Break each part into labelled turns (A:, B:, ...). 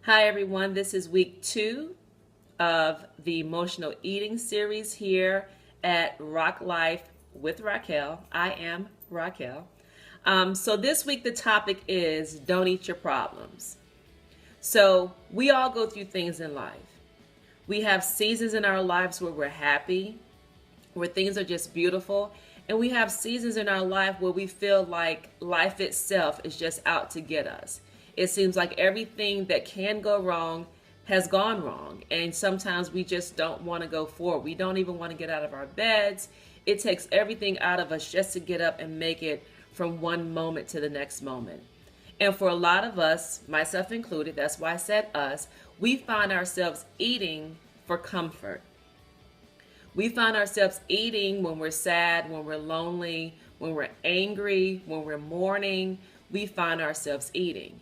A: Hi, everyone. This is week 2 of the emotional eating series here at Rock Life with Raquel. I am Raquel. So this week the topic is don't eat your problems. So we all go through things in life. We have seasons in our lives where we're happy, where things are just beautiful. And we have seasons in our life where we feel like life itself is just out to get us. It seems like everything that can go wrong has gone wrong. And sometimes we just don't want to go forward. We don't even want to get out of our beds. It takes everything out of us just to get up and make it from one moment to the next moment. And for a lot of us, myself included, that's why I said us, we find ourselves eating for comfort. We find ourselves eating when we're sad, when we're lonely, when we're angry, when we're mourning. We find ourselves eating.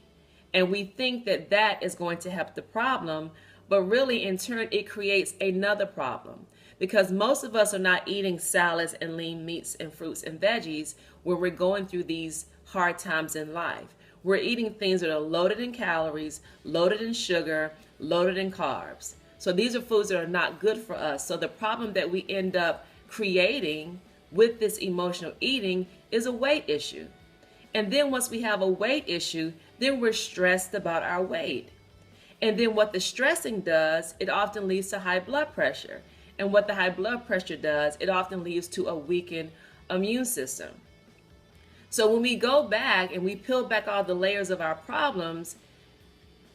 A: And we think that that is going to help the problem, but really in turn it creates another problem. Because most of us are not eating salads and lean meats and fruits and veggies when we're going through these hard times in life. We're eating things that are loaded in calories, loaded in sugar, loaded in carbs. So these are foods that are not good for us. So the problem that we end up creating with this emotional eating is a weight issue. And then once we have a weight issue, then we're stressed about our weight. And then what the stressing does, it often leads to high blood pressure. And what the high blood pressure does, it often leads to a weakened immune system. So when we go back and we peel back all the layers of our problems,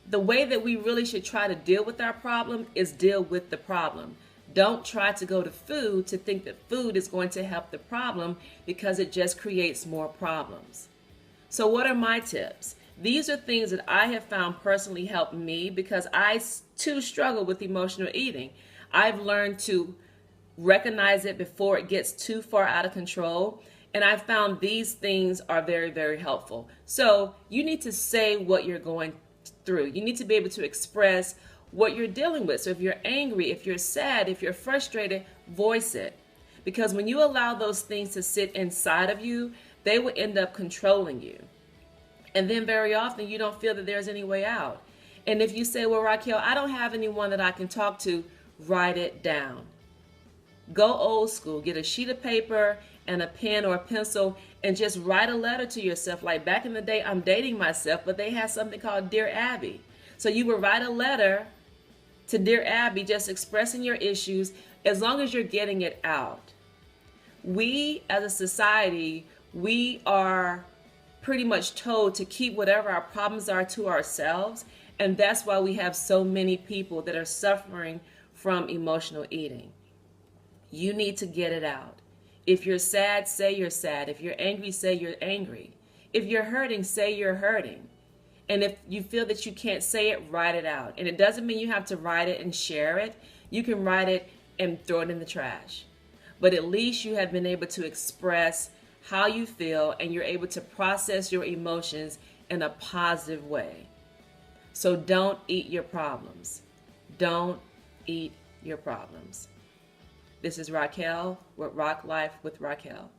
A: the way that we really should try to deal with our problem is deal with the problem. Don't try to go to food to think that food is going to help the problem, because it just creates more problems. So what are my tips? These are things that I have found personally help me, because I too struggle with emotional eating. I've learned to recognize it before it gets too far out of control. And I've found these things are very, very helpful. So you need to say what you're going through. You need to be able to express what you're dealing with. So if you're angry, if you're sad, if you're frustrated, voice it. Because when you allow those things to sit inside of you, they will end up controlling you. And then very often you don't feel that there's any way out. And if you say, well, Raquel, I don't have anyone that I can talk to, write it down. Go old school. Get a sheet of paper and a pen or a pencil and just write a letter to yourself. Like back in the day, I'm dating myself, but they had something called Dear Abby. So you would write a letter to Dear Abby, just expressing your issues, as long as you're getting it out. We as a society, we are pretty much told to keep whatever our problems are to ourselves. And that's why we have so many people that are suffering from emotional eating. You need to get it out. If you're sad, say you're sad. If you're angry, say you're angry. If you're hurting, say you're hurting. And if you feel that you can't say it, write it out. And it doesn't mean you have to write it and share it. You can write it and throw it in the trash. But at least you have been able to express how you feel, and you're able to process your emotions in a positive way. So don't eat your problems. Don't eat your problems. This is Raquel with Rock Life with Raquel.